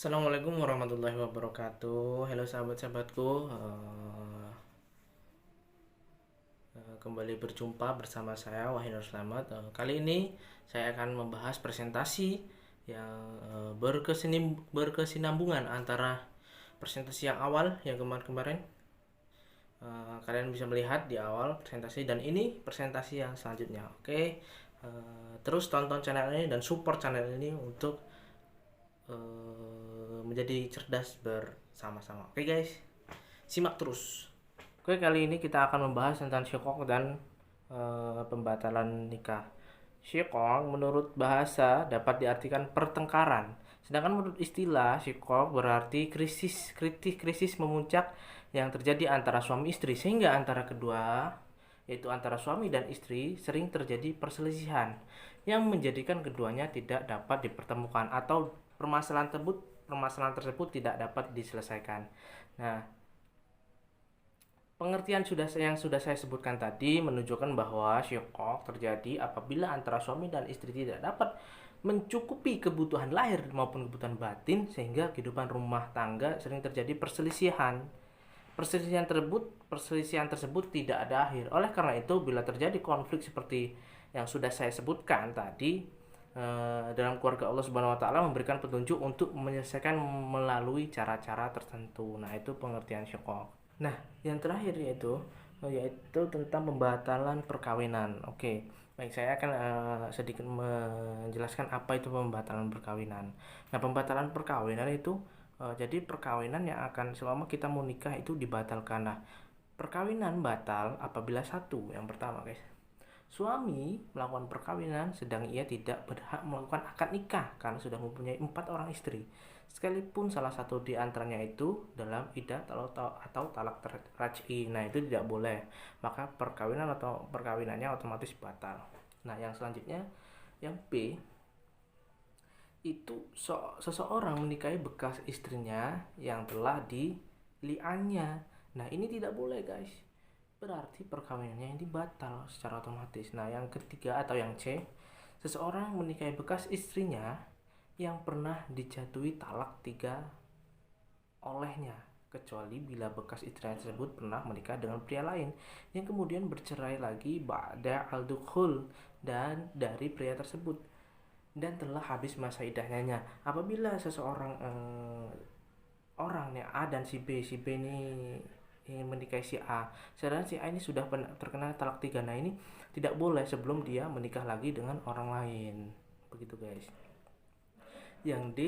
Assalamualaikum warahmatullahi wabarakatuh. Halo sahabat-sahabatku. Kembali berjumpa bersama saya Wahid Slamet. Kali ini saya akan membahas presentasi yang berkesinambungan antara presentasi yang awal yang kemarin-kemarin. Kalian bisa melihat di awal presentasi, dan ini presentasi yang selanjutnya. Oke. Terus tonton channel ini dan support channel ini untuk menjadi cerdas bersama-sama. Oke guys, simak terus. Oke, kali ini kita akan membahas tentang syikok dan pembatalan nikah. Syikok menurut bahasa dapat diartikan pertengkaran, sedangkan menurut istilah syikok berarti krisis memuncak yang terjadi antara suami istri, sehingga antara kedua, yaitu antara suami dan istri, sering terjadi perselisihan yang menjadikan keduanya tidak dapat dipertemukan atau permasalahan tersebut tidak dapat diselesaikan. Nah, pengertian yang sudah saya sebutkan tadi menunjukkan bahwa syikok terjadi apabila antara suami dan istri tidak dapat mencukupi kebutuhan lahir maupun kebutuhan batin, sehingga kehidupan rumah tangga sering terjadi perselisihan. Perselisihan tersebut tidak ada akhir. Oleh karena itu, bila terjadi konflik seperti yang sudah saya sebutkan tadi, dalam keluarga Allah Subhanahu wa taala memberikan petunjuk untuk menyelesaikan melalui cara-cara tertentu. Nah, itu pengertian syikok. Nah, yang terakhir yaitu tentang pembatalan perkawinan. Oke. Baik, saya akan sedikit menjelaskan apa itu pembatalan perkawinan. Nah, pembatalan perkawinan itu jadi perkawinan yang akan selama kita mau nikah itu dibatalkan. Nah, perkawinan batal apabila satu, yang pertama guys, suami melakukan perkawinan sedang ia tidak berhak melakukan akad nikah karena sudah mempunyai 4 orang istri, sekalipun salah satu di antaranya itu dalam iddah atau talak raj'i. Nah, itu tidak boleh, maka perkawinan atau perkawinannya otomatis batal. Nah, yang selanjutnya, yang B, itu seseorang menikahi bekas istrinya yang telah dili'annya. Nah, ini tidak boleh guys, berarti perkawinannya ini batal secara otomatis. Nah, yang ketiga atau yang C, seseorang menikahi bekas istrinya yang pernah dijatuhi talak 3 olehnya, kecuali bila bekas istrinya tersebut pernah menikah dengan pria lain yang kemudian bercerai lagi ba'da al-dukhul dan dari pria tersebut dan telah habis masa iddahnya. Apabila seseorang orang nih A dan si B ini ingin menikahi si A, sedangkan si A ini sudah terkena talak 3. Nah, ini tidak boleh sebelum dia menikah lagi dengan orang lain. Begitu guys. Yang D,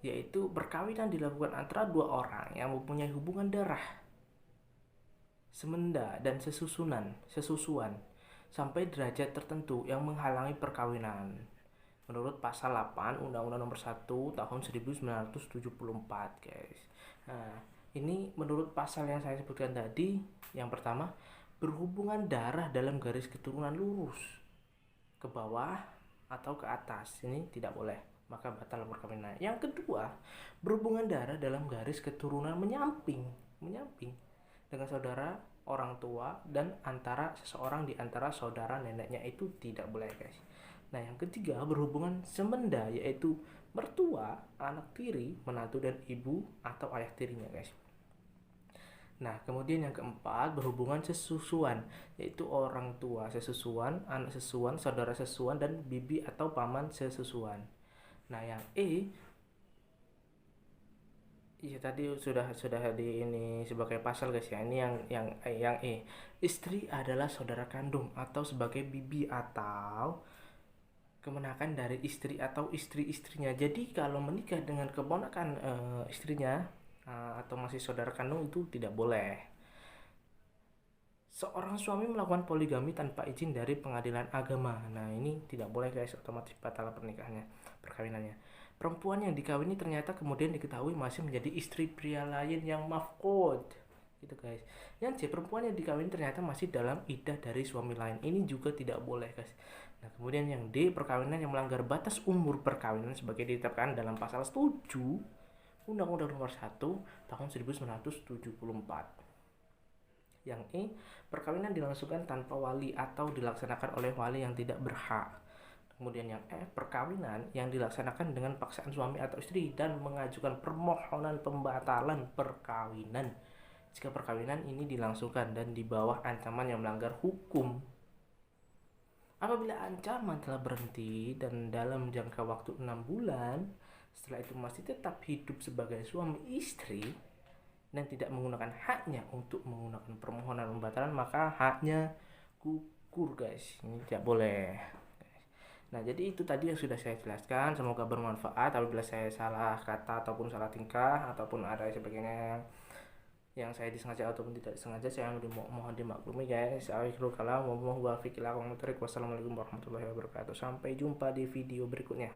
yaitu perkawinan dilakukan antara 2 orang yang mempunyai hubungan darah, semenda dan sesusuan sampai derajat tertentu yang menghalangi perkawinan. Menurut pasal 8 Undang-Undang Nomor 1 tahun 1974 guys. Nah, ini menurut pasal yang saya sebutkan tadi. Yang pertama, berhubungan darah dalam garis keturunan lurus ke bawah atau ke atas, ini tidak boleh, maka batal perkawinan. Yang kedua, berhubungan darah dalam garis keturunan menyamping dengan saudara orang tua dan antara seseorang di antara saudara neneknya, itu tidak boleh guys. Nah, yang ketiga, berhubungan semenda, yaitu mertua, anak tiri, menantu, dan ibu atau ayah tirinya guys. Nah, kemudian yang keempat, berhubungan sesusuan, yaitu orang tua sesusuan, anak sesusuan, saudara sesusuan, dan bibi atau paman sesusuan. Nah, yang E, iya tadi sudah di ini sebagai pasal guys ya. Ini yang E, istri adalah saudara kandung atau sebagai bibi atau kemenakan dari istri atau istri-istrinya. Jadi kalau menikah dengan keponakan istrinya atau masih saudara kandung, itu tidak boleh. Seorang suami melakukan poligami tanpa izin dari pengadilan agama. Nah, ini tidak boleh guys, otomatis batal perkawinannya. Perempuan yang dikawini ternyata kemudian diketahui masih menjadi istri pria lain yang mafqud, gitu guys. Yang C, perempuan yang dikawini ternyata masih dalam iddah dari suami lain, ini juga tidak boleh guys. Nah, kemudian yang D, perkawinan yang melanggar batas umur perkawinan sebagai ditetapkan dalam pasal 7 Undang-Undang Nomor 1 tahun 1974. Yang E, perkawinan dilangsungkan tanpa wali atau dilaksanakan oleh wali yang tidak berhak. Kemudian yang perkawinan yang dilaksanakan dengan paksaan suami atau istri dan mengajukan permohonan pembatalan perkawinan jika perkawinan ini dilangsungkan dan di bawah ancaman yang melanggar hukum. Apabila ancaman telah berhenti dan dalam jangka waktu 6 bulan, setelah itu masih tetap hidup sebagai suami istri dan tidak menggunakan haknya untuk menggunakan permohonan pembatalan, maka haknya gugur, guys. Ini tidak boleh. Nah, jadi itu tadi yang sudah saya jelaskan. Semoga bermanfaat. Apabila saya salah kata ataupun salah tingkah ataupun ada sebagainya yang saya disengaja ataupun tidak disengaja, saya mohon dimaklumi, guys. Wassalamualaikum warahmatullahi wabarakatuh. Sampai jumpa di video berikutnya.